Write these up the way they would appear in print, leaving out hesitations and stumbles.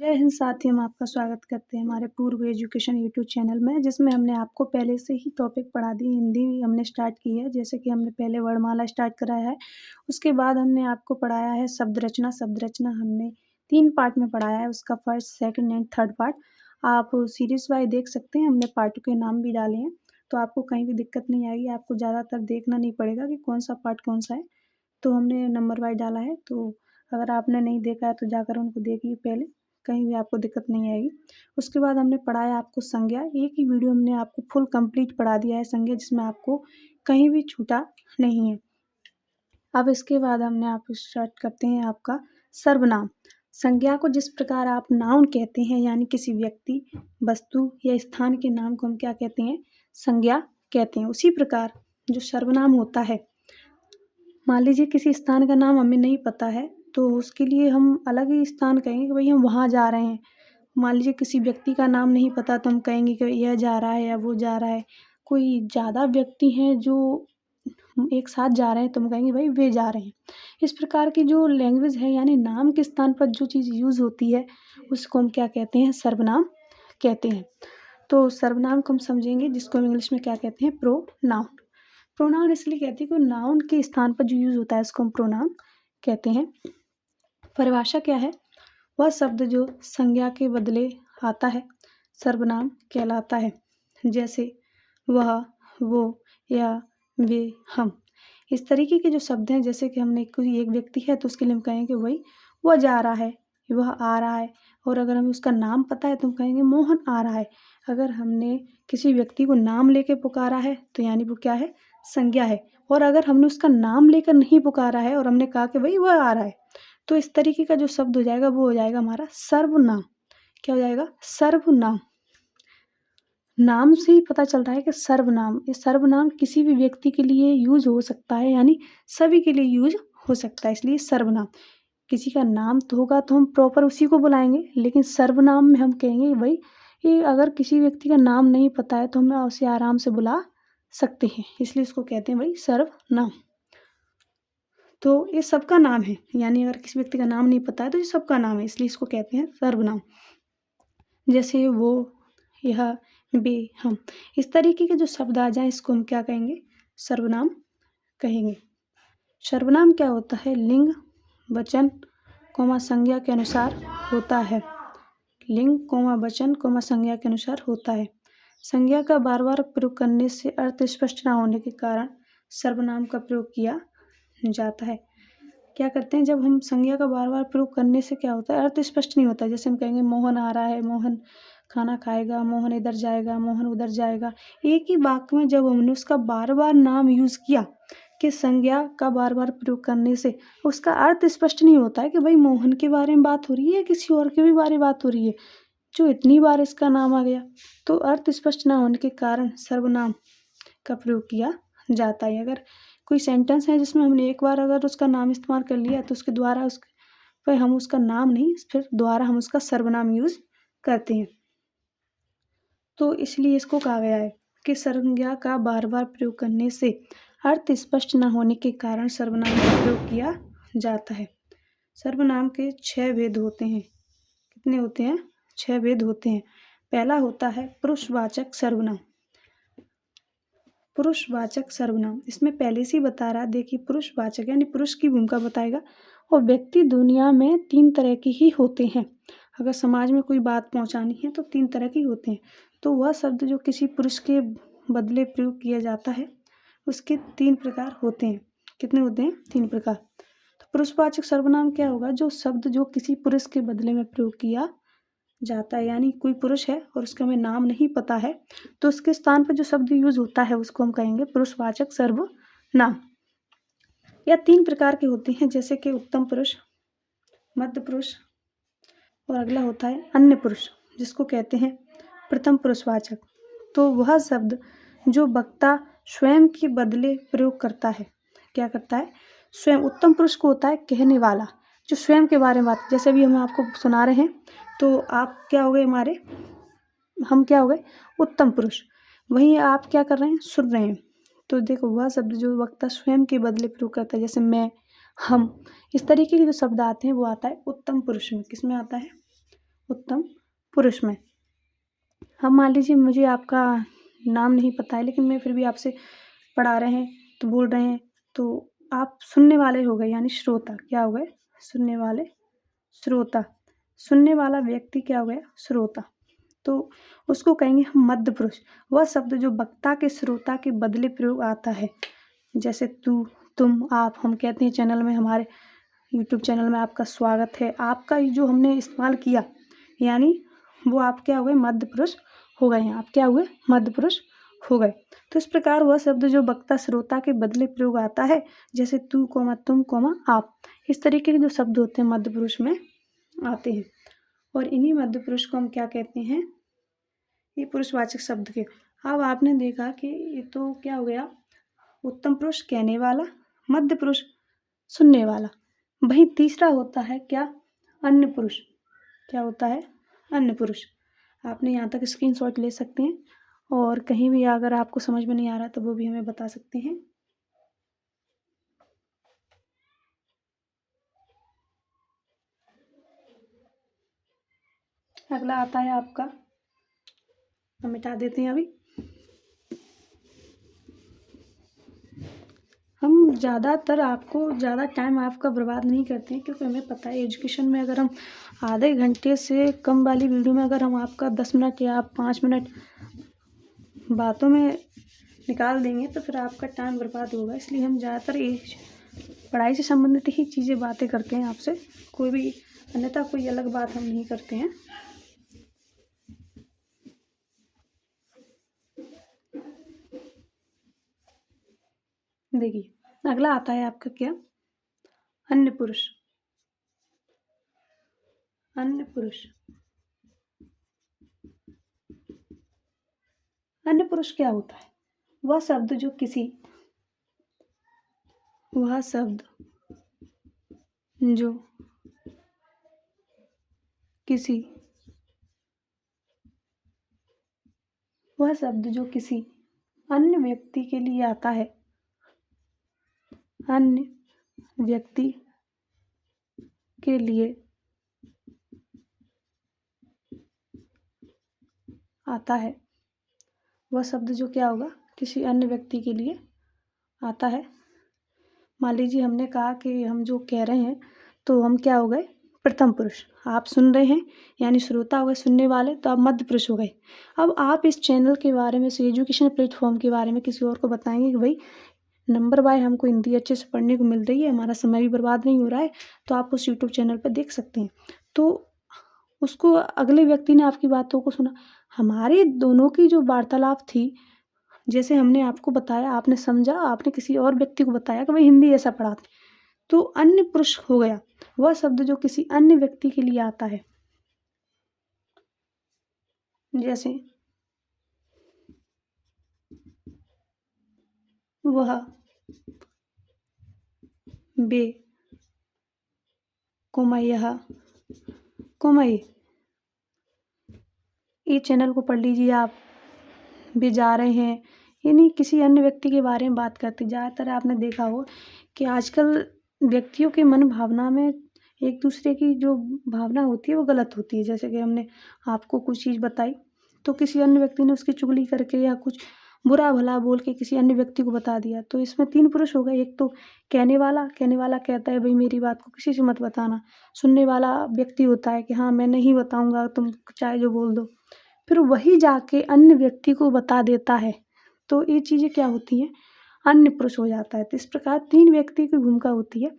जय हिंद साथी, हम आपका स्वागत करते हैं हमारे पूर्व एजुकेशन यूट्यूब चैनल में, जिसमें हमने आपको पहले से ही टॉपिक पढ़ा दी। हिंदी हमने स्टार्ट की है, जैसे कि हमने पहले वर्णमाला स्टार्ट कराया है। उसके बाद हमने आपको पढ़ाया है शब्द रचना। शब्द रचना हमने 3 पार्ट में पढ़ाया है, उसका first, second and third part. आप सीरीज़ वाइज़ देख सकते हैं, हमने पार्टों के नाम भी डाले हैं, तो आपको कहीं भी दिक्कत नहीं आएगी। आपको ज़्यादातर देखना नहीं पड़ेगा कि कौन-सा पार्ट कौन-सा है, तो हमने नंबर वाइज़ डाला है। तो अगर आपने नहीं देखा है, तो जाकर उनको देखिए पहले, कहीं भी आपको दिक्कत नहीं आएगी। उसके बाद हमने पढ़ाया आपको संज्ञा। एक ही वीडियो हमने आपको फुल कंप्लीट पढ़ा दिया है संज्ञा, जिसमें आपको कहीं भी छूटा नहीं है। अब इसके बाद हमने आपको स्टार्ट करते हैं आपका सर्वनाम। संज्ञा को जिस प्रकार आप नाउन कहते हैं, यानी किसी व्यक्ति, वस्तु या स्थान के नाम को हम क्या कहते हैं? संज्ञा कहते हैं। उसी प्रकार जो सर्वनाम होता है, मान लीजिए किसी स्थान का नाम हमें नहीं पता है, तो उसके लिए हम अलग ही स्थान कहेंगे कि भई हम वहाँ जा रहे हैं। मान लीजिए किसी व्यक्ति का नाम नहीं पता, तो हम कहेंगे कि यह जा रहा है या वो जा रहा है। कोई ज़्यादा व्यक्ति हैं जो एक साथ जा रहे हैं, तो हम कहेंगे भई वे जा रहे हैं। इस प्रकार की जो लैंग्वेज है, यानी नाम के स्थान पर जो चीज़ यूज़ होती है, उसको हम क्या कहते हैं? सर्वनाम कहते हैं। तो सर्वनाम को हम समझेंगे, जिसको हम इंग्लिश में क्या कहते हैं? प्रोनाउन। प्रोनाउन इसलिए कहते हैं कि नाउन के स्थान पर जो यूज़ होता है, उसको हम प्रोनाउन कहते हैं। परिभाषा क्या है? वह शब्द जो संज्ञा के बदले आता है, सर्वनाम कहलाता है। जैसे वह, वो या वे, हम। इस तरीके के जो शब्द हैं, जैसे कि हमने कोई एक व्यक्ति है, तो उसके लिए हम कहेंगे वही, वह जा रहा है, वह आ रहा है। और अगर हमें उसका नाम पता है, तो हम कहेंगे मोहन आ रहा है। अगर हमने किसी व्यक्ति को नाम लेके पुकारा है, तो यानी वो क्या है? संज्ञा है। और अगर हमने उसका नाम लेकर नहीं पुकारा है और हमने कहा कि भई वह आ रहा है, तो इस तरीके का जो शब्द हो जाएगा, वो हो जाएगा हमारा सर्वनाम। क्या हो जाएगा? सर्वनाम। नाम से ही पता चल रहा है कि सर्वनाम, ये सर्वनाम किसी भी व्यक्ति के लिए यूज़ हो सकता है, यानी सभी के लिए यूज़ हो सकता है, इसलिए सर्वनाम। किसी का नाम तो होगा, तो हम प्रॉपर उसी को बुलाएँगे, लेकिन सर्वनाम में हम कहेंगे भई, ये अगर किसी व्यक्ति का नाम नहीं पता है, तो हम उसे आराम से बुला सकते हैं, इसलिए इसको कहते हैं भई सर्वनाम। तो ये सबका नाम है, यानी अगर किसी व्यक्ति का नाम नहीं पता है, तो ये सबका नाम है, इसलिए इसको कहते हैं सर्वनाम। जैसे वो, यह, वे, हम। इस तरीके के जो शब्द आ जाएँ, इसको हम क्या कहेंगे? सर्वनाम कहेंगे। सर्वनाम क्या होता है? लिंग, वचन, संज्ञा के अनुसार होता है। लिंग, वचन, संज्ञा के अनुसार होता है। संज्ञा का बार-बार प्रयोग करने से अर्थ स्पष्ट ना होने के कारण सर्वनाम का प्रयोग किया जाता है। क्या करते हैं, जब हम संज्ञा का बार-बार प्रयोग करने से क्या होता है? अर्थ स्पष्ट नहीं होता है। जैसे हम कहेंगे मोहन आ रहा है, मोहन खाना खाएगा, मोहन इधर जाएगा, मोहन उधर जाएगा। एक ही वाक्य में जब हमने उसका बार-बार नाम यूज़ किया, कि संज्ञा का बार-बार प्रयोग करने से उसका अर्थ स्पष्ट नहीं होता है कि भई मोहन के बारे में बात हो रही है या किसी और के भी बारे में बात हो रही है। जो इतनी बार इसका नाम आ गया, तो अर्थ स्पष्ट ना होने के कारण सर्वनाम का प्रयोग किया जाता है। अगर कोई सेंटेंस है जिसमें हमने एक बार अगर उसका नाम इस्तेमाल कर लिया, तो उसके द्वारा उस पे हम उसका नाम नहीं, फिर दोबारा हम उसका सर्वनाम यूज़ करते हैं। तो इसलिए इसको कहा गया है कि संज्ञा का बार-बार प्रयोग करने से अर्थ स्पष्ट न होने के कारण सर्वनाम का प्रयोग किया जाता है। सर्वनाम के 6 भेद होते हैं। कितने होते हैं? 6 भेद होते हैं। पहला होता है पुरुषवाचक सर्वनाम। पुरुषवाचक सर्वनाम, इसमें पहले से ही बता रहा है, देखिए पुरुषवाचक यानी पुरुष की भूमिका बताएगा, और व्यक्ति दुनिया में 3 तरह के ही होते हैं। अगर समाज में कोई बात पहुँचानी है, तो 3 तरह के होते हैं। तो वह शब्द जो किसी पुरुष के बदले प्रयोग किया जाता है, उसके 3 प्रकार होते हैं। कितने होते हैं? 3 प्रकार। तो पुरुषवाचक सर्वनाम क्या होगा? जो शब्द जो किसी पुरुष के बदले में प्रयोग किया जाता है, यानी कोई पुरुष है और उसका हमें नाम नहीं पता है, तो उसके स्थान पर जो शब्द यूज़ होता है, उसको हम कहेंगे पुरुषवाचक सर्वनाम। या 3 प्रकार के होते हैं, जैसे कि उत्तम पुरुष, मध्य पुरुष, और अगला होता है अन्य पुरुष, जिसको कहते हैं प्रथम पुरुषवाचक। तो वह शब्द जो वक्ता स्वयं के बदले प्रयोग करता है, क्या करता है? स्वयं। उत्तम पुरुष को होता है कहने वाला, जो स्वयं के बारे में बात, जैसे अभी हम आपको सुना रहे हैं, तो आप क्या हो गए हमारे, हम क्या हो गए? उत्तम पुरुष। वहीं आप क्या कर रहे हैं? सुन रहे हैं। तो देखो, वह शब्द जो वक्ता स्वयं के बदले प्रयोग करता है, जैसे मैं, हम, इस तरीके के जो शब्द आते हैं, वो आता है उत्तम पुरुष में। किसमें आता है? उत्तम पुरुष में। अब मान लीजिए मुझे आपका नाम नहीं पता है, लेकिन मैं फिर भी आपसे पढ़ा रहे हैं, तो बोल रहे हैं, तो आप सुनने वाले हो गए, यानी श्रोता। क्या हो गए? सुनने वाले, श्रोता। सुनने वाला व्यक्ति क्या हो गया? श्रोता। तो उसको कहेंगे हम मध्य पुरुष। वह शब्द जो वक्ता के श्रोता के बदले प्रयोग आता है, जैसे तू, तुम, आप। हम कहते हैं चैनल में, हमारे यूट्यूब चैनल में आपका स्वागत है। आपका ये जो हमने इस्तेमाल किया, यानी वो आप क्या हो गए? मध्य पुरुष हो गए हैं। आप क्या हुए? मध्य पुरुष हो गए। तो इस प्रकार वह शब्द जो वक्ता श्रोता के बदले प्रयोग आता है, जैसे तू, कोमा तुम, कोमा आप। इस तरीके के जो शब्द होते हैं मध्य पुरुष में आते हैं। और इन्हीं मध्य पुरुष को हम क्या कहते हैं? ये पुरुषवाचक शब्द के। अब आपने देखा कि ये तो क्या हो गया? उत्तम पुरुष कहने वाला, मध्य पुरुष सुनने वाला। वहीं तीसरा होता है क्या? अन्य पुरुष। क्या होता है? अन्य पुरुष। आपने यहाँ तक स्क्रीनशॉट ले सकते हैं, और कहीं भी अगर आपको समझ में नहीं आ रहा तो वो भी हमें बता सकते हैं। अगला आता है आपका, हम मिटा देते हैं अभी। हम ज़्यादातर आपको ज़्यादा टाइम आपका बर्बाद नहीं करते हैं, क्योंकि हमें पता है एजुकेशन में अगर हम आधे घंटे से कम वाली वीडियो में अगर हम आपका 10 मिनट या 5 मिनट बातों में निकाल देंगे तो फिर आपका टाइम बर्बाद होगा। इसलिए हम ज़्यादातर पढ़ाई से संबंधित ही चीज़ें बातें करते हैं आपसे, कोई भी अन्यथा कोई अलग बात हम नहीं करते हैं। देखिए अगला आता है आपका क्या? अन्य पुरुष। अन्य पुरुष। अन्य पुरुष क्या होता है? वह शब्द जो किसी, वह शब्द जो किसी, वह शब्द जो किसी अन्य व्यक्ति के लिए आता है, अन्य व्यक्ति के लिए आता है। वह शब्द जो क्या होगा? किसी अन्य व्यक्ति के लिए आता है। मान लीजिए हमने कहा कि हम जो कह रहे हैं, तो हम क्या हो गए? प्रथम पुरुष। आप सुन रहे हैं, यानी श्रोता हो गए, सुनने वाले, तो आप मध्य पुरुष हो गए। अब आप इस चैनल के बारे में, इस एजुकेशन प्लेटफॉर्म के बारे में किसी और को बताएंगे कि भाई नंबर बाय हमको हिंदी अच्छे से पढ़ने को मिल रही है, हमारा समय भी बर्बाद नहीं हो रहा है, तो आप उस यूट्यूब चैनल पर देख सकते हैं। तो उसको अगले व्यक्ति ने आपकी बातों को सुना। हमारे दोनों की जो वार्तालाप थी, जैसे हमने आपको बताया, आपने समझा, आपने किसी और व्यक्ति को बताया कि भाई हिंदी ऐसा पढ़ाते, तो अन्य पुरुष हो गया वह शब्द जो किसी अन्य व्यक्ति के लिए आता है। जैसे वह, वे, कोमा यह, कोमा ये चैनल को पढ़ लीजिए आप। भी जा रहे हैं, यानी किसी अन्य व्यक्ति के बारे में बात करते। ज़्यादातर आपने देखा हो कि आजकल व्यक्तियों के मन भावना में एक दूसरे की जो भावना होती है वो गलत होती है। जैसे कि हमने आपको कुछ चीज़ बताई, तो किसी अन्य व्यक्ति ने उसकी चुगली करके या कुछ बुरा भला बोल के किसी अन्य व्यक्ति को बता दिया। तो इसमें 3 पुरुष हो गए। एक तो कहने वाला कहता है भाई मेरी बात को किसी से मत बताना। सुनने वाला व्यक्ति होता है कि हाँ मैं नहीं बताऊँगा, तुम चाहे जो बोल दो। फिर वही जाके अन्य व्यक्ति को बता देता है। तो ये चीज़ें क्या होती हैं? अन्य पुरुष हो जाता है। तो इस प्रकार 3 व्यक्ति की भूमिका होती है।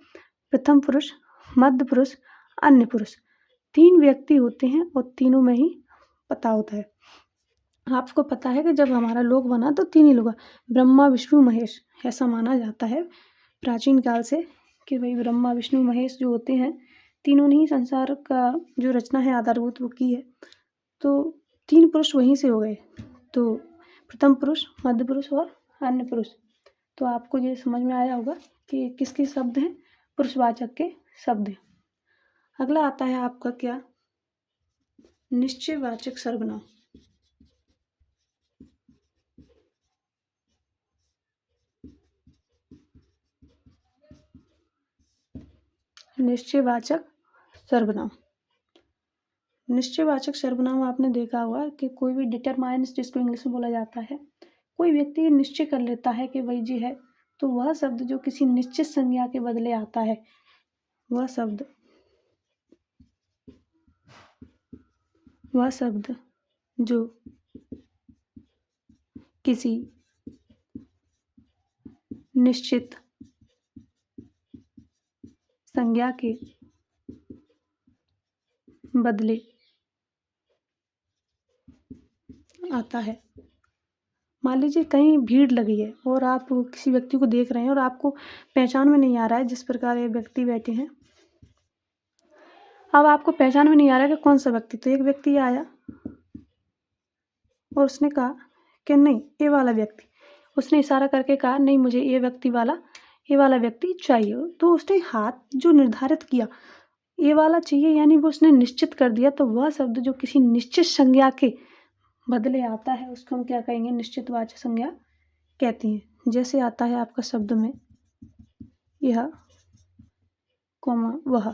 प्रथम पुरुष, मध्य पुरुष, अन्य पुरुष। 3 व्यक्ति होते हैं और तीनों में ही पता होता है। आपको पता है कि जब हमारा लोक बना तो 3 ही लोग, ब्रह्मा, विष्णु, महेश, ऐसा माना जाता है प्राचीन काल से कि भाई ब्रह्मा, विष्णु, महेश जो होते हैं, तीनों ने ही संसार का जो रचना है आधारभूत वो की है। तो 3 पुरुष वहीं से हो गए। तो प्रथम पुरुष, मध्य पुरुष और अन्य पुरुष। तो आपको ये समझ में आया होगा कि किसके शब्द हैं? पुरुषवाचक के शब्द हैं। अगला आता है आपका क्या? निश्चयवाचक सर्वनाम। निश्चयवाचक सर्वनाम। निश्चयवाचक सर्वनाम आपने देखा होगा कि कोई भी डिटरमाइन्स जिसको इंग्लिश में बोला जाता है, कोई व्यक्ति निश्चय कर लेता है कि वही जी है, तो वह शब्द जो किसी निश्चित संज्ञा के बदले आता है, वह शब्द जो किसी निश्चित संज्ञा के बदले आता है। मान लीजिए कहीं भीड़ लगी है और आप किसी व्यक्ति को देख रहे हैं और आपको पहचान में नहीं आ रहा है जिस प्रकार ये व्यक्ति बैठे हैं। अब आपको पहचान में नहीं आ रहा है कि कौन सा व्यक्ति, तो एक व्यक्ति आया और उसने कहा कि नहीं ये वाला व्यक्ति, उसने इशारा करके कहा नहीं मुझे ये वाला व्यक्ति चाहिए। तो उसने हाथ जो निर्धारित किया ये वाला चाहिए, यानी वो उसने निश्चित कर दिया। तो वह शब्द जो किसी निश्चित संज्ञा के बदले आता है उसको हम क्या कहेंगे, निश्चितवाचक संज्ञा कहती हैं। जैसे आता है आपका शब्द में यह, कोमा वह,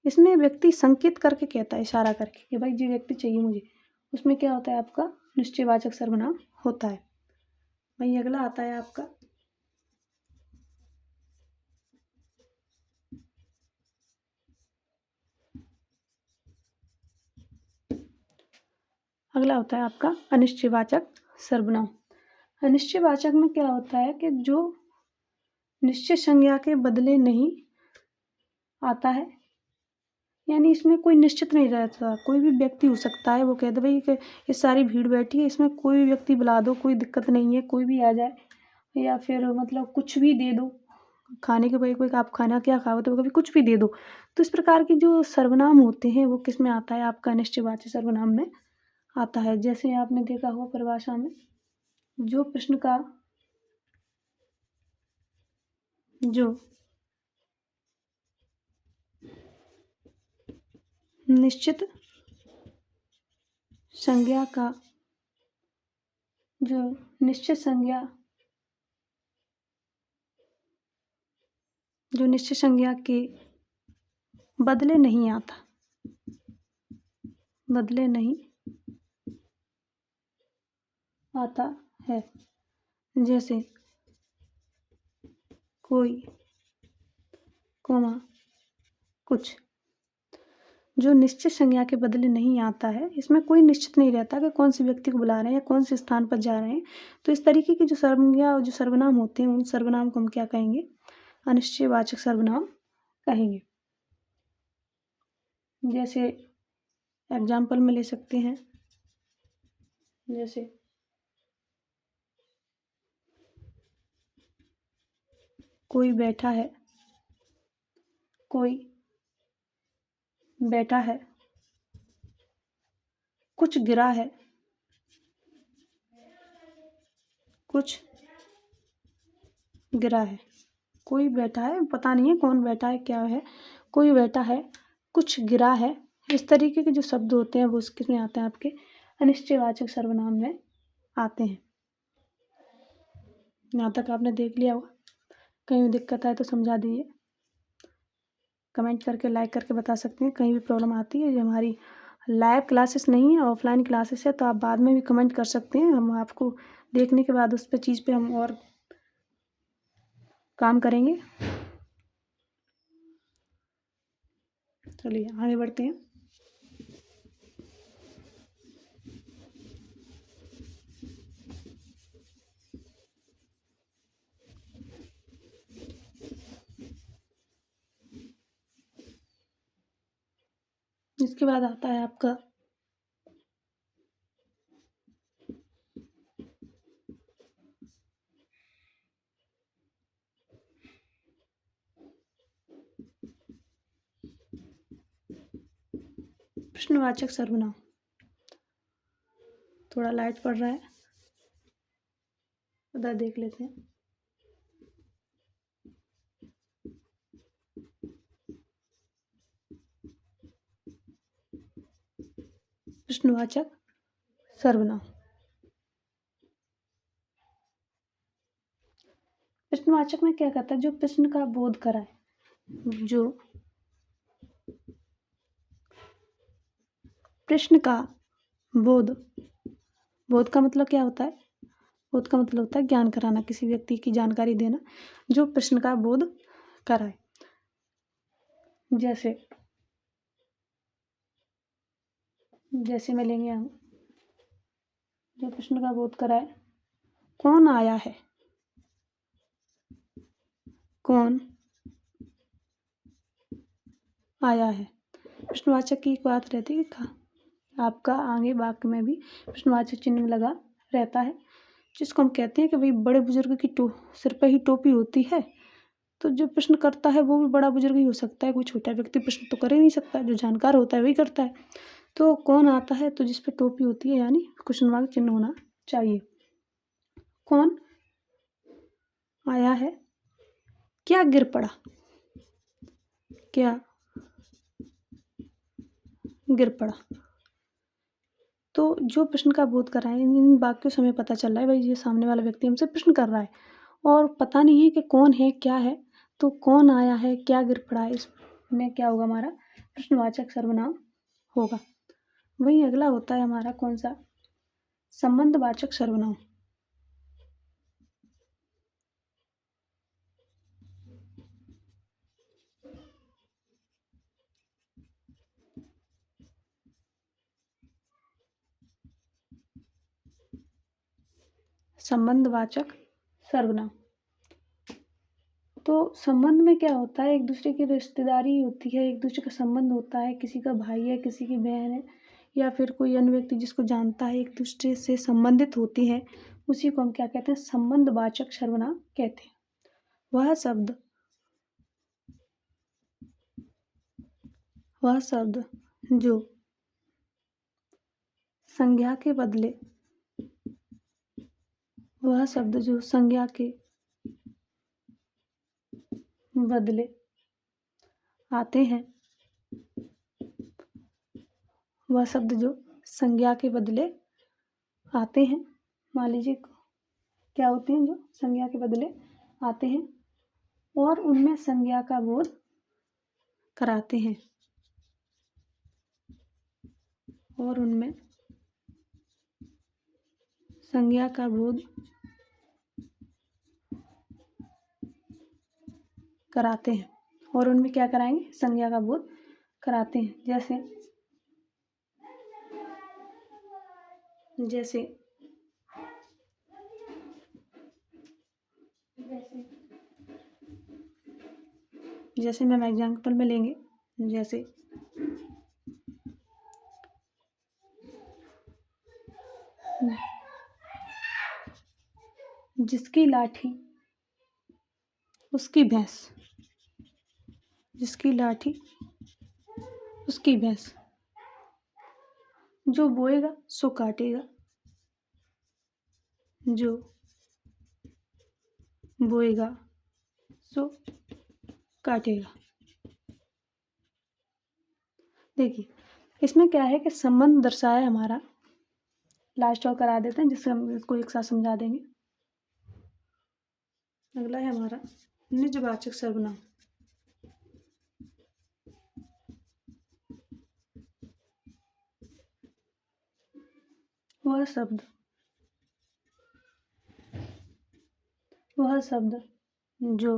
इसमें व्यक्ति संकेत करके कहता है, इशारा करके कि भाई ये व्यक्ति चाहिए मुझे, उसमें क्या होता है आपका निश्चयवाचक सर्वनाम होता है। वही अगला आता है आपका अगला होता है आपका अनिश्चयवाचक सर्वनाम। अनिश्चयवाचक में क्या होता है कि जो निश्चित संज्ञा के बदले नहीं आता है, यानी इसमें कोई निश्चित नहीं रहता, कोई भी व्यक्ति हो सकता है। वो कहते भाई कि ये सारी भीड़ बैठी है, इसमें कोई भी व्यक्ति बुला दो, कोई दिक्कत नहीं है, कोई भी आ जाए, या फिर मतलब कुछ भी दे दो खाने के, भाई कोई आप खाना क्या खाओ तो कभी कुछ भी दे दो। तो इस प्रकार के जो सर्वनाम होते हैं वो किस में आता है, आपका अनिश्चयवाचक सर्वनाम में आता है। जैसे आपने देखा होगा परिभाषा में, जो प्रश्न का जो निश्चित संज्ञा का जो निश्चित संज्ञा के बदले नहीं आता है, जैसे कोई, कोमा कुछ, जो निश्चित संज्ञा के बदले नहीं आता है, इसमें कोई निश्चित नहीं रहता कि कौन से व्यक्ति को बुला रहे हैं या कौन से स्थान पर जा रहे हैं। तो इस तरीके की जो संज्ञा और जो सर्वनाम होते हैं उन सर्वनाम को हम क्या कहेंगे, अनिश्चयवाचक सर्वनाम कहेंगे। जैसे एग्जाम्पल में ले सकते हैं, जैसे कोई बैठा है, कुछ गिरा है, कोई बैठा है, पता नहीं है कौन बैठा है क्या है, कोई बैठा है, कुछ गिरा है। इस तरीके के जो शब्द होते हैं वो किसमें आते हैं, आपके अनिश्चयवाचक सर्वनाम में आते हैं। यहाँ तक आपने देख लिया होगा, कहीं दिक्कत आए तो समझा दीजिए, कमेंट करके लाइक करके बता सकते हैं। कहीं भी प्रॉब्लम आती है, ये हमारी लाइव क्लासेस नहीं है, ऑफलाइन क्लासेस है, तो आप बाद में भी कमेंट कर सकते हैं। हम आपको देखने के बाद उस पर चीज़ पे हम और काम करेंगे। चलिए आगे बढ़ते हैं। इसके बाद आता है आपका प्रश्नवाचक सर्वनाम। थोड़ा लाइट पड़ रहा है, उधर देख लेते हैं। प्रश्नवाचक सर्वनाम। प्रश्नवाचक में क्या कहता है, जो प्रश्न का बोध कराए, जो प्रश्न का बोध। बोध का मतलब क्या होता है? बोध का मतलब होता है ज्ञान कराना, किसी व्यक्ति की जानकारी देना जो प्रश्न का बोध कराए। जैसे जैसे में लेंगे हम, जो प्रश्न का बोध कराए, कौन आया है? कौन आया है? प्रश्नवाचक की एक बात रहती है कि आपका आगे वाक्य में भी प्रश्नवाचक चिन्ह लगा रहता है, जिसको हम कहते हैं कि भाई बड़े बुजुर्ग की सिर पर ही टोपी होती है, तो जो प्रश्न करता है वो भी बड़ा बुजुर्ग ही हो सकता है, कोई छोटा व्यक्ति प्रश्न तो कर ही नहीं सकता, जो जानकार होता है वही करता है। तो कौन आता है, तो जिस पर टोपी होती है यानी क्वेश्चन मार्क चिन्ह होना चाहिए। कौन आया है? क्या गिर पड़ा? क्या गिर पड़ा? तो जो प्रश्न का बोध कर रहा है, इन वाक्यों से हमें पता चल रहा है भाई ये सामने वाला व्यक्ति हमसे प्रश्न कर रहा है और पता नहीं है कि कौन है क्या है। तो कौन आया है, क्या गिर पड़ा है, इसमें क्या होगा? हमारा प्रश्नवाचक सर्वनाम होगा। वहीं अगला होता है हमारा कौन सा? संबंधवाचक सर्वनाम। संबंधवाचक सर्वनाम। तो संबंध में क्या होता है? एक दूसरे की रिश्तेदारी होती है, एक दूसरे का संबंध होता है, किसी का भाई है, किसी की बहन है, या फिर कोई अन्य व्यक्ति जिसको जानता है, एक दूसरे से संबंधित होती है, उसी को हम क्या कहते हैं? संबंधवाचक सर्वनाम कहते हैं। वह शब्द जो संज्ञा के बदले वह शब्द जो संज्ञा के बदले आते हैं, वह शब्द जो संज्ञा के बदले आते हैं, मान लीजिए क्या होते हैं? जो संज्ञा के बदले आते हैं और उनमें संज्ञा का बोध कराते हैं, और उनमें संज्ञा का बोध कराते हैं, और उनमें क्या कराएंगे? संज्ञा का बोध कराते हैं। जैसे जैसे जैसे मैम एग्जाम्पल में लेंगे, जैसे जिसकी लाठी उसकी भैंस, जिसकी लाठी उसकी भैंस, जो बोएगा सो काटेगा, जो बोएगा सो काटेगा। देखिए इसमें क्या है कि संबंध दर्शाया हमारा, लास्ट और करा देते हैं जिससे हम इसको एक साथ समझा देंगे। अगला है हमारा निजवाचक सर्वनाम। वह शब्द जो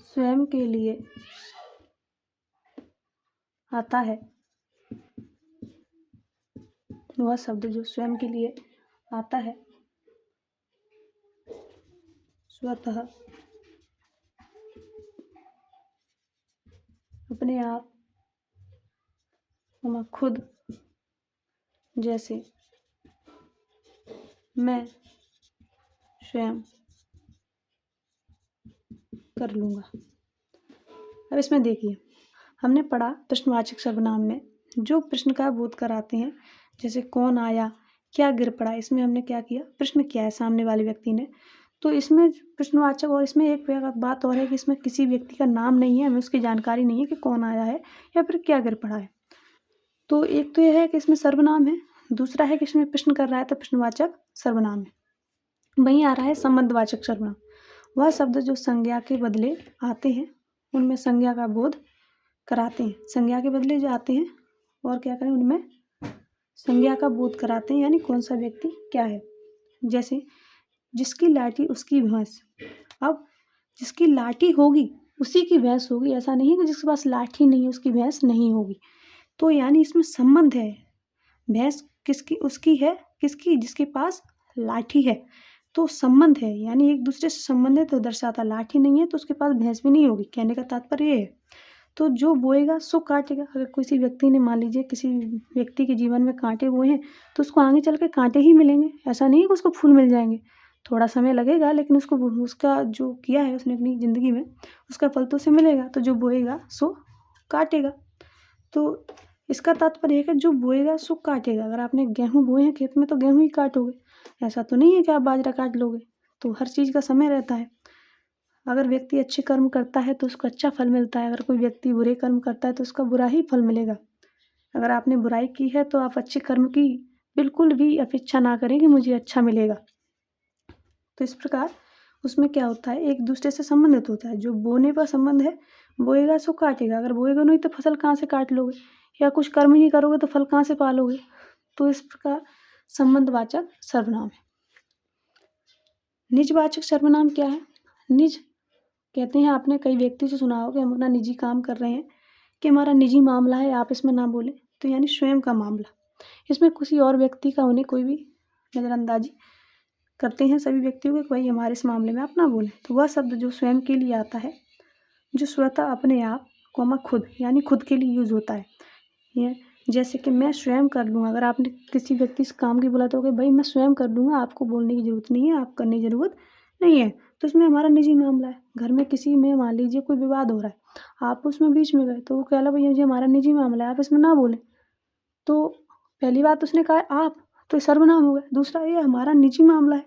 स्वयं के लिए आता है, वह शब्द जो स्वयं के लिए आता है, स्वतः अपने आप खुद, जैसे मैं स्वयं कर लूँगा। अब इसमें देखिए हमने पढ़ा प्रश्नवाचक सर्वनाम में जो प्रश्न का बोध कराते हैं, जैसे कौन आया, क्या गिर पड़ा, इसमें हमने क्या किया? प्रश्न किया है सामने वाले व्यक्ति ने। तो इसमें प्रश्नवाचक, और इसमें एक बात और है कि इसमें किसी व्यक्ति का नाम नहीं है, हमें उसकी जानकारी नहीं है कि कौन आया है या फिर क्या गिर पड़ा है। तो एक तो यह है कि इसमें सर्वनाम है, दूसरा है कि इसमें प्रश्न कर रहा है तो प्रश्नवाचक सर्वनाम है। वहीं आ रहा है संबंधवाचक सर्वनाम। वह शब्द जो संज्ञा के बदले आते हैं, उनमें संज्ञा का बोध कराते हैं। संज्ञा के बदले जाते हैं और क्या करें, उनमें संज्ञा का बोध कराते हैं, यानी कौन सा व्यक्ति क्या है। जैसे जिसकी लाठी उसकी भैंस। अब जिसकी लाठी होगी उसी की भैंस होगी, ऐसा नहीं है कि जिसके पास लाठी नहीं है उसकी भैंस नहीं होगी। तो यानी इसमें संबंध है, भैंस किसकी, उसकी है, किसकी, जिसके पास लाठी है। तो संबंध है, यानी एक दूसरे से संबंध है तो दर्शाता। लाठी नहीं है तो उसके पास भैंस भी नहीं होगी, कहने का तात्पर्य ये है। तो जो बोएगा सो काटेगा। अगर किसी व्यक्ति ने, मान लीजिए किसी व्यक्ति के जीवन में कांटे बोए हैं तो उसको आगे चल के कांटे ही मिलेंगे, ऐसा नहीं है कि उसको फूल मिल जाएंगे। थोड़ा समय लगेगा लेकिन उसको, उसका जो किया है उसने अपनी ज़िंदगी में, उसका फल तो उसे मिलेगा। तो जो बोएगा सो काटेगा। तो इसका तात्पर्य है कि जो बोएगा सो काटेगा। अगर आपने गेहूँ बोए हैं खेत में तो गेहूँ ही काटोगे, ऐसा तो नहीं है कि आप बाजरा काट लोगे। तो हर चीज़ का समय रहता है। अगर व्यक्ति अच्छे कर्म करता है तो उसको अच्छा फल मिलता है, अगर कोई व्यक्ति बुरे कर्म करता है तो उसका बुरा ही फल मिलेगा। अगर आपने बुराई की है तो आप अच्छे कर्म की बिल्कुल भी अपेक्षा ना करें कि मुझे अच्छा मिलेगा। तो इस प्रकार उसमें क्या होता है, एक दूसरे से संबंधित होता है। जो बोने पर संबंध है, बोएगा सो काटेगा। अगर बोएगा नहीं तो फसल कहाँ से काट लोगे, या कुछ कर्म ही नहीं करोगे तो फल कहाँ से पालोगे। तो इस प्रकार संबंधवाचक सर्वनाम है। निजवाचक सर्वनाम क्या है? निज कहते हैं, आपने कई व्यक्ति से सुना हो कि हम अपना निजी काम कर रहे हैं, कि हमारा निजी मामला है, आप इसमें ना बोलें। तो यानी स्वयं का मामला, इसमें किसी और व्यक्ति का उन्हें कोई भी नज़रअंदाजी करते हैं सभी व्यक्तियों के, भाई हमारे इस मामले में आप ना बोलें। तो वह शब्द जो स्वयं के लिए आता है, जो स्वतः अपने आप खुद, यानी खुद के लिए यूज़ होता है। ये जैसे कि मैं स्वयं कर लूँगा। अगर आपने किसी व्यक्ति से काम की बोला तो कि भाई मैं स्वयं कर लूँगा, आपको बोलने की ज़रूरत नहीं है, आप करने की ज़रूरत नहीं है। तो इसमें हमारा निजी मामला है। घर में किसी में मान लीजिए कोई विवाद हो रहा है, आप उसमें बीच में गए तो वो कह ला भैया ये हमारा निजी मामला है, आप इसमें ना बोलें। तो पहली बात उसने कहा आप, तो ये सर्वनाम हो गया। दूसरा, ये हमारा निजी मामला है,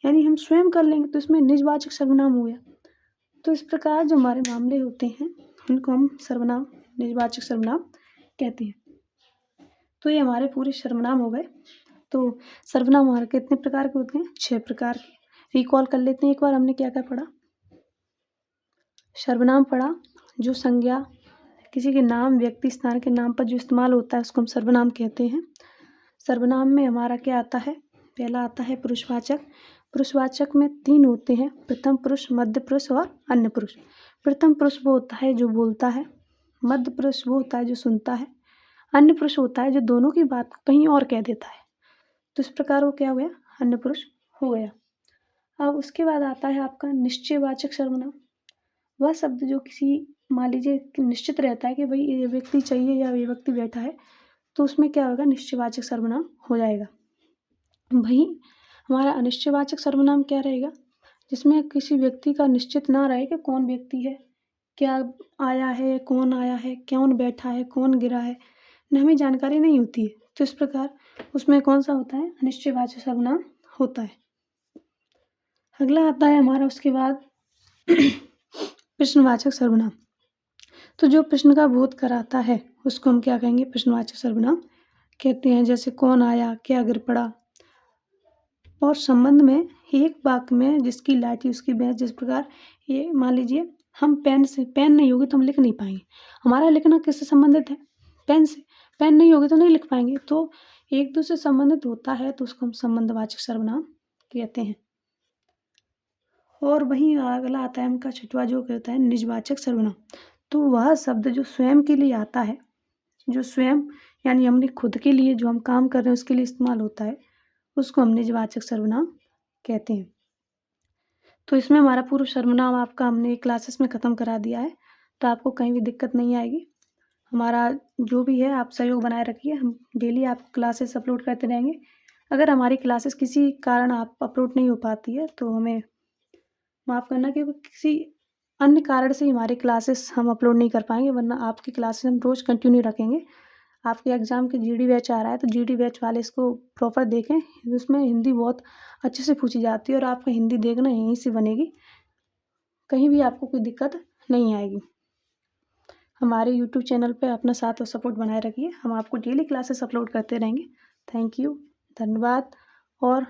यानी हम स्वयं कर लेंगे, तो इसमें निजवाचक सर्वनाम हो गया। तो इस प्रकार जो हमारे मामले होते हैं उनको हम सर्वनाम, निजवाचक सर्वनाम कहते हैं। तो ये हमारे पूरे सर्वनाम हो गए। तो सर्वनाम हमारे कितने प्रकार के होते हैं? 6 प्रकार के। रिकॉल कर लेते हैं एक बार, हमने क्या क्या पढ़ा। सर्वनाम पढ़ा, जो संज्ञा किसी के नाम, व्यक्ति, स्थान के नाम पर जो इस्तेमाल होता है उसको हम सर्वनाम कहते हैं। सर्वनाम में हमारा क्या आता है? पहला आता है पुरुषवाचक। पुरुषवाचक में 3 होते हैं, प्रथम पुरुष, मध्य पुरुष और अन्य पुरुष। प्रथम पुरुष वो होता है जो बोलता है, मध्य पुरुष वो होता है जो सुनता है, अन्य पुरुष होता है जो दोनों की बात कहीं और कह देता है। तो इस प्रकार वो क्या हो गया? अन्य पुरुष हो गया। अब उसके बाद आता है आपका निश्चयवाचक सर्वनाम। वह शब्द जो किसी, मान लीजिए कि निश्चित रहता है कि भाई ये व्यक्ति चाहिए या ये व्यक्ति बैठा है, तो उसमें क्या होगा? निश्चयवाचक सर्वनाम हो जाएगा। वहीं हमारा अनिश्चयवाचक सर्वनाम क्या रहेगा? जिसमें किसी व्यक्ति का निश्चित ना रहे कि कौन व्यक्ति है, क्या आया है, कौन बैठा है, कौन गिरा है, न हमें जानकारी नहीं होती है। तो इस प्रकार उसमें कौन सा होता है? अनिश्चयवाचक सर्वनाम होता है। अगला आता है हमारा उसके बाद प्रश्नवाचक सर्वनाम। तो जो प्रश्न का बोध कराता है उसको हम क्या कहेंगे? प्रश्नवाचक सर्वनाम कहते हैं। जैसे कौन आया, क्या गिर पड़ा। और संबंध में एक वाक्य में जिसकी लाठी उसकी भैंस, जिस प्रकार ये मान लीजिए हम पेन से, पेन नहीं होगी तो हम लिख नहीं पाएंगे। हमारा लिखना किससे संबंधित है? पेन से। पेन नहीं होगी तो नहीं लिख पाएंगे। तो एक दूसरे से संबंधित होता है तो उसको हम संबंधवाचक सर्वनाम कहते हैं। और वहीं अगला आता है उनका छठवां, जो कहता है निजवाचक सर्वनाम। तो वह शब्द जो स्वयं के लिए आता है, जो स्वयं यानी हमने खुद के लिए जो हम काम कर रहे हैं उसके लिए इस्तेमाल होता है, उसको हम निजवाचक सर्वनाम कहते हैं। तो इसमें हमारा पूर्व सर्वनाम आपका हमने क्लासेस में ख़त्म करा दिया है, तो आपको कहीं भी दिक्कत नहीं आएगी। हमारा जो भी है आप सहयोग बनाए रखिए, हम डेली आपको क्लासेस अपलोड करते रहेंगे। अगर हमारी क्लासेस किसी कारण आप अपलोड नहीं हो पाती है तो हमें माफ़ करना, क्योंकि किसी अन्य कारण से हमारी क्लासेस हम अपलोड नहीं कर पाएंगे, वरना आपकी क्लासेस हम रोज़ कंटिन्यू रखेंगे। आपके एग्ज़ाम के जीडी बैच आ रहा है तो जीडी बैच वाले इसको प्रॉपर देखें, उसमें हिंदी बहुत अच्छे से पूछी जाती है और आपका हिंदी देखना यहीं से बनेगी, कहीं भी आपको कोई दिक्कत नहीं आएगी। हमारे यूट्यूब चैनल पे अपना साथ और सपोर्ट बनाए रखिए, हम आपको डेली क्लासेस अपलोड करते रहेंगे। थैंक यू, धन्यवाद और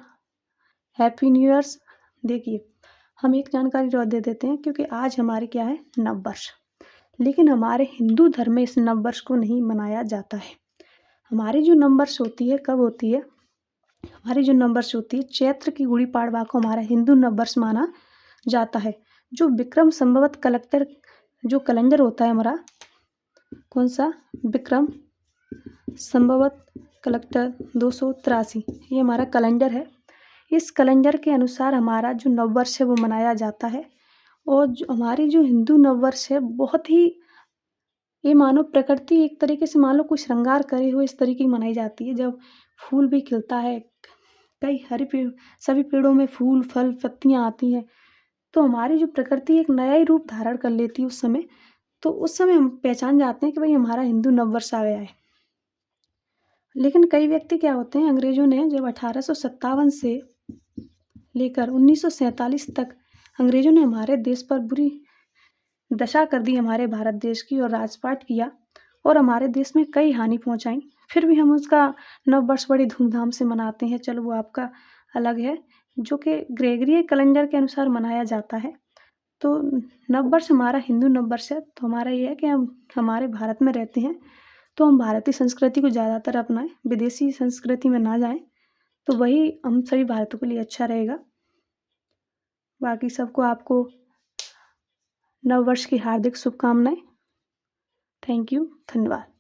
हैप्पी न्यू ईयर्स। देखिए, हम एक जानकारी और दे देते हैं, क्योंकि आज हमारे क्या है, नववर्ष। लेकिन हमारे हिंदू धर्म में इस नववर्ष को नहीं मनाया जाता है। हमारी जो नववर्ष होती है कब होती है? हमारी जो नववर्ष होती है चैत्र की गुड़ी पाड़वा को हमारा हिंदू नववर्ष माना जाता है। जो विक्रम संवत कलेक्टर जो कैलेंडर होता है हमारा, कौन सा? विक्रम संवत कलेक्टर 283, ये हमारा कैलेंडर है। इस कैलेंडर के अनुसार हमारा जो नववर्ष है वो मनाया जाता है। और जो हमारी जो हिंदू नववर्ष है बहुत ही, ये मानो प्रकृति एक तरीके से मान लो कोई श्रृंगार करे हुए इस तरीके की मनाई जाती है। जब फूल भी खिलता है, कई हरे पेड़, सभी पेड़ों में फूल, फल, पत्तियाँ आती हैं, तो हमारी जो प्रकृति एक नया ही रूप धारण कर लेती है उस समय। तो उस समय हम पहचान जाते हैं कि भाई हमारा हिंदू नववर्ष आ गया है। लेकिन कई व्यक्ति क्या होते हैं, अंग्रेजों ने जब 1857 से लेकर 1947 तक अंग्रेजों ने हमारे देश पर बुरी दशा कर दी, हमारे भारत देश की, और राजपाट किया और हमारे देश में कई हानि पहुंचाई। फिर भी हम उसका नववर्ष बड़ी धूमधाम से मनाते हैं। चलो वो आपका अलग है, जो कि ग्रेगरी कैलेंडर के अनुसार मनाया जाता है। तो नववर्ष हमारा हिंदू नववर्ष है। तो हमारा ये है कि हम हमारे भारत में रहते हैं तो हम भारतीय संस्कृति को ज़्यादातर अपनाएं, विदेशी संस्कृति में ना जाएं, तो वही हम सभी भारतीयों के लिए अच्छा रहेगा। बाकी सबको आपको नववर्ष की हार्दिक शुभकामनाएं। थैंक यू, धन्यवाद।